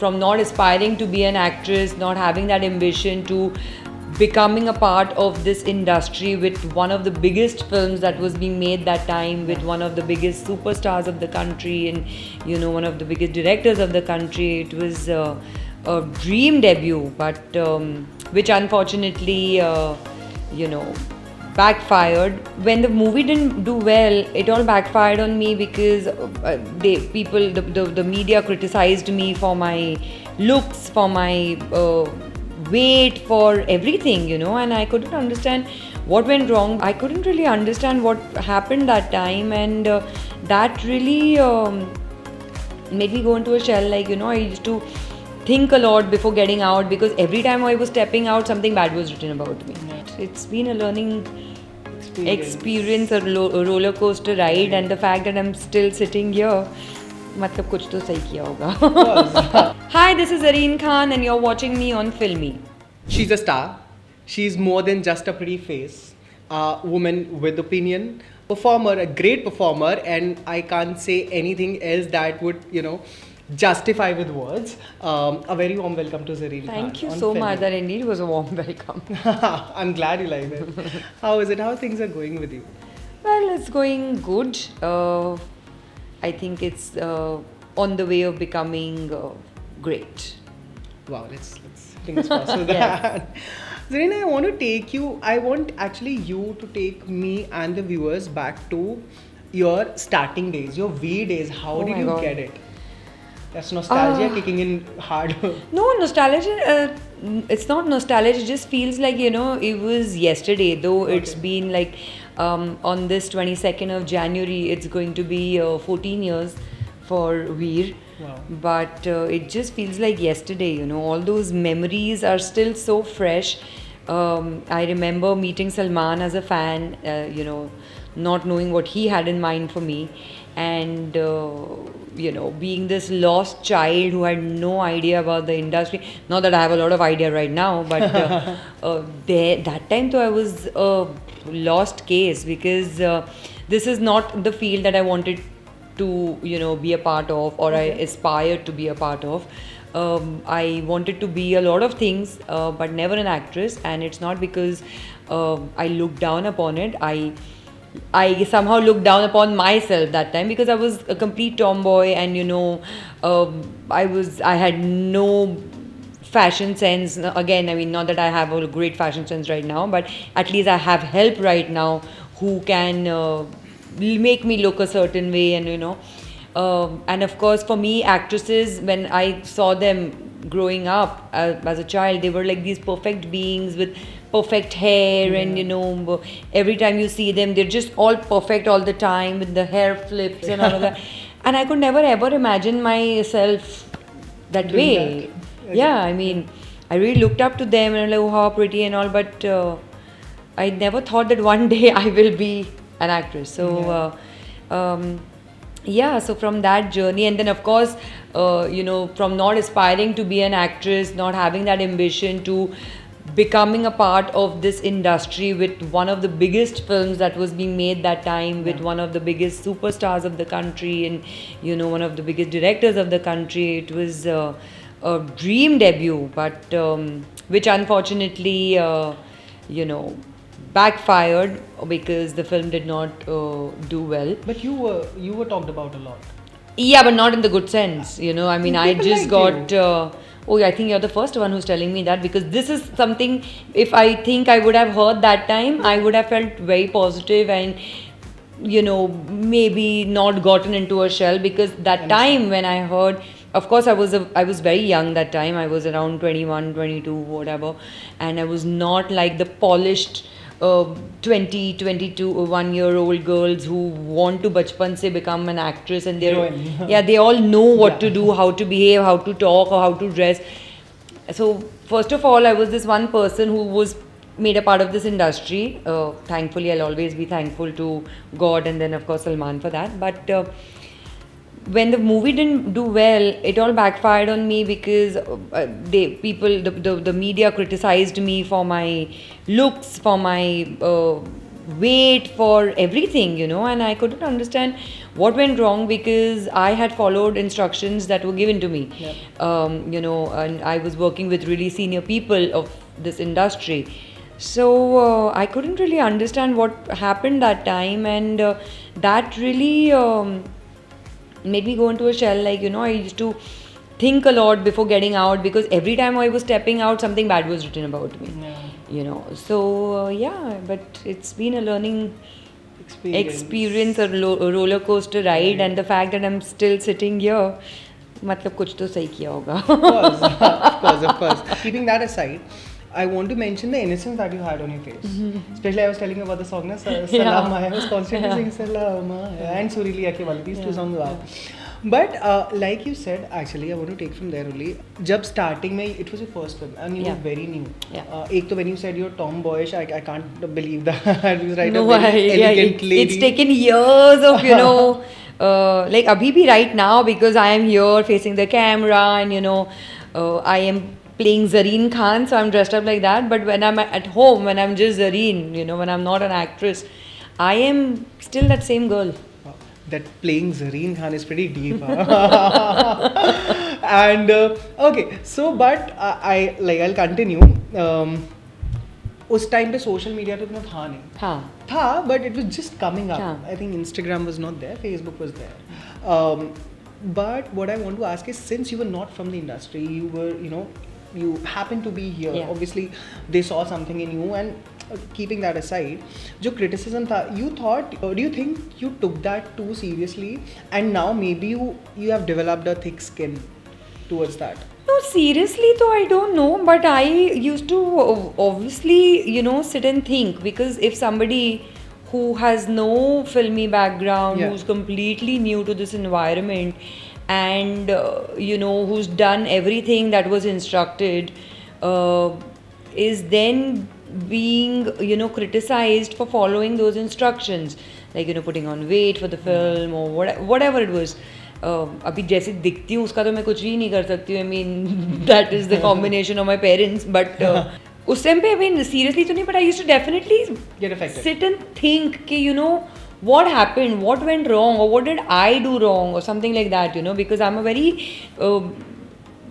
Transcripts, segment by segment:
from not aspiring to be an actress, not having that ambition, to becoming a part of this industry with one of the biggest films that was being made that time, with one of the biggest superstars of the country, and one of the biggest directors of the country. It was a dream debut, but which unfortunately backfired. When the movie didn't do well, it all backfired on me because the media criticized me for my looks, for my weight, for everything, and I couldn't understand what went wrong. I couldn't really understand what happened that time, and that really made me go into a shell. I used to think a lot before getting out, because every time I was stepping out, something bad was written about me. It's been a learning experience, a roller coaster ride, and the fact that I'm still sitting here, मतलब कुछ तो सही किया होगा. Hi, this is Zareen Khan, and you're watching me on Filmy. She's a star. She's more than just a pretty face. A woman with opinion, performer, a great performer, and I can't say anything else that would, justify with words. A very warm welcome to Zareen Khan. Thank you so much. That indeed was a warm welcome. I'm glad you like it. How is it? How things are going with you? Well, it's going good. I think it's on the way of becoming great. Wow, let's fingers crossed for that. Zareen, I want actually you to take me and the viewers back to your starting days, your VEER days. How did you get it? That's nostalgia kicking in hard. No, nostalgia, it's not nostalgia, it just feels like, it was yesterday, though it's been like on this 22nd of January, it's going to be 14 years for VEER. Wow. But it just feels like yesterday, all those memories are still so fresh. I remember meeting Salman as a fan, not knowing what he had in mind for me, and being this lost child who had no idea about the industry. Not that I have a lot of idea right now, but that time though I was a lost case, because this is not the field that I wanted to be a part of, or I aspired to be a part of. I wanted to be a lot of things, but never an actress, and it's not because I looked down upon it. I somehow looked down upon myself that time, because I was a complete tomboy, and I had no fashion sense. Again, I mean, not that I have a great fashion sense right now, but at least I have help right now who can make me look a certain way, and and of course for me, actresses, when I saw them growing up as a child, they were like these perfect beings with perfect hair, and every time you see them, they're just all perfect all the time, with the hair flips and all of that. And I could never ever imagine myself that way. Yeah, I mean, I really looked up to them, and I'm like, oh, how pretty and all, but I never thought that one day I will be an actress. So so from that journey, and then of course from not aspiring to be an actress, not having that ambition, to becoming a part of this industry with one of the biggest films that was being made that time, with one of the biggest superstars of the country, and one of the biggest directors of the country. It was a dream debut, but which unfortunately backfired, because the film did not do well. But you were talked about a lot. Yeah, but not in the good sense, I mean, I just like got I think you're the first one who's telling me that, because this is something, if I think I would have heard that time, I would have felt very positive, and maybe not gotten into a shell, because that time when I heard, of course I was very young that time. I was around 21, 22, whatever, and I was not like the polished 20, 22, 1-year-old girls who want to bachpan se become an actress, and they all know what to do, how to behave, how to talk, or how to dress. So first of all, I was this one person who was made a part of this industry. Thankfully, I'll always be thankful to God, and then of course Salman for that. But when the movie didn't do well, it all backfired on me, because the media criticized me for my looks, for my weight, for everything, and I couldn't understand What went wrong? Because I had followed instructions that were given to me. Yeah. And I was working with really senior people of this industry. So I couldn't really understand what happened that time, and that really made me go into a shell. Like, I used to think a lot before getting out, because every time I was stepping out, something bad was written about me. So yeah, but it's been a learning experience, a roller coaster ride, and the fact that I'm still sitting here, मतलब कुछ तो सही किया होगा. Of course. Keeping that aside, I want to mention the innocence that you had on your face. Especially, I was telling you about the song, na, Salam. I was constantly saying Salam, and Surili Aake Wali. These two songs are. But like you said, actually, I want to take from there only. Jab starting mein, it was your first film, and you were very new. Ek to when you said you're tomboyish, I can't believe that. Because right now, elegant lady. It's taken years of like abhi bhi right now, because I am here facing the camera, and I am playing Zareen Khan, so I'm dressed up like that. But when I'm at home, when I'm just Zareen, when I'm not an actress, I am still that same girl. That playing Zareen Khan is pretty deep. And okay, so but I'll continue. उस time पे social media तो इतना था नहीं. था, but it was just coming up. I think Instagram was not there, Facebook was there. But what I want to ask is, since you were not from the industry, you were, you happened to be here. Obviously, they saw something in you, and keeping that aside, जो criticism था, you thought, do you think you took that too seriously, and now maybe you have developed a thick skin towards that? No, seriously though, I don't know, but I used to obviously, sit and think, because if somebody who has no filmy background, who's completely new to this environment, and who's done everything that was instructed, is then being criticized for following those instructions, like putting on weight for the film or whatever it was. अभी जैसे दिखती हूँ उसका तो मैं कुछ भी नहीं कर सकती हूँ. I mean, that is the combination of my parents, but उस टाइम पे, I mean, seriously तो नहीं, but I used to definitely get affected, sit and think कि what happened, what went wrong, or what did I do wrong, or something like that, because I'm a very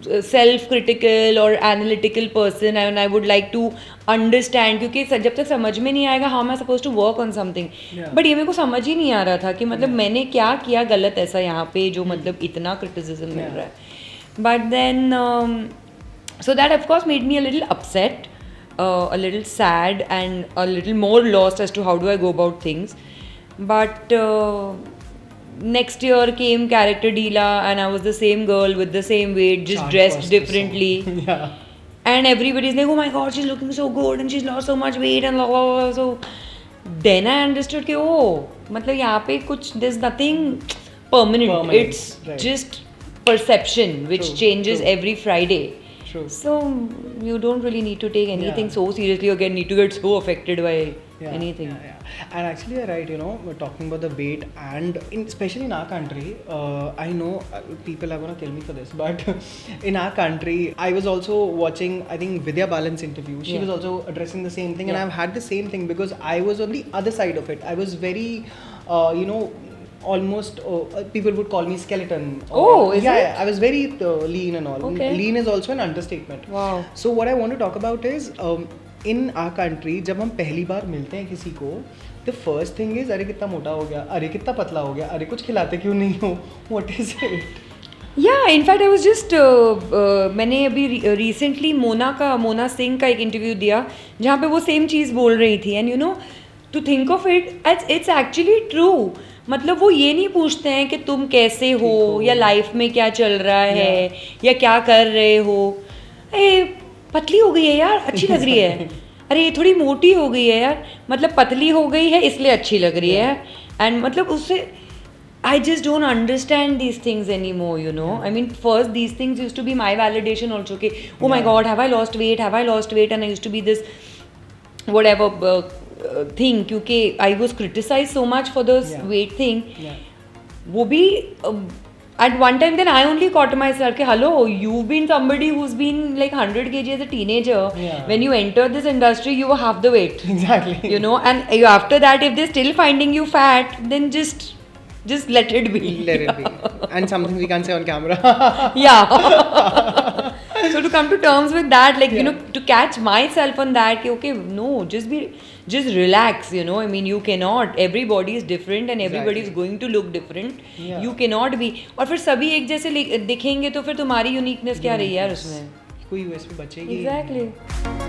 self-critical or analytical person, and I would like to understand, क्योंकि जब तक समझ में नहीं आएगा how am I supposed to work on something. But ये मेरे को समझ ही नहीं आ रहा था कि मतलब मैंने क्या किया गलत ऐसा यहाँ पे जो मतलब इतना criticism मिल रहा है. But then so that of course made me a little upset, a little sad, and a little more lost as to how do I go about things. But next year came character Deela, and I was the same girl with the same weight, just dressed differently. And everybody's like, oh my god, she's looking so good and she's lost so much weight and blah, blah, blah. So then I understood कि मतलब यहाँ पे कुछ, there's nothing permanent. It's just perception which changes every Friday. So you don't really need to take anything so seriously or need to get so affected by anything. And actually you're right, we're talking about the weight, and especially in our country, I know people are going to kill me for this, but in our country, I was also watching, I think, Vidya Balan's interview. She was also addressing the same thing, and I've had the same thing because I was on the other side of it. I was very, almost people would call me skeleton. Is it? I was very lean and all. Lean is also an understatement. Wow. So what I want to talk about is in our country, जब हम पहली बार मिलते हैं किसी को, the first thing is अरे कितना मोटा हो गया, अरे कितना पतला हो गया, अरे कुछ खिलाते क्यों नहीं हो, what is it? Yeah, in fact I was just मैंने अभी recently मोना सिंह का एक इंटरव्यू दिया जहाँ पे वो सेम चीज़ बोल रही थी, and to think of it, it's actually true. मतलब वो ये नहीं पूछते हैं कि तुम कैसे हो या लाइफ में क्या चल रहा है या क्या कर रहे हो. पतली हो गई है यार, अच्छी लग रही है. अरे ये थोड़ी मोटी हो गई है यार, मतलब पतली हो गई है इसलिए अच्छी लग रही है. एंड मतलब उससे I just don't understand these things anymore, I mean, first these things used to be my validation also. Okay, oh my god, have I lost weight, and I used to be this whatever thing, क्योंकि I was criticized so much for this weight thing. वो भी at one time, then I only caught myself कि hello, you've been somebody who's been like 100 kg as a teenager. When you entered this industry, you were half the weight. Exactly. And after that, if they're still finding you fat, then just just let it be. Let it be. And something we can't say on camera. Yeah. So to come to terms with that, like, Yeah. to catch myself on that, कि, okay, no, just relax, I mean, you cannot, everybody is different and everybody is Exactly. going to look different. Yeah. You cannot be, और फिर सभी एक जैसे दिखेंगे तो फिर तुम्हारी uniqueness क्या रही यार उसमें? कोई USP बचेगी? Exactly.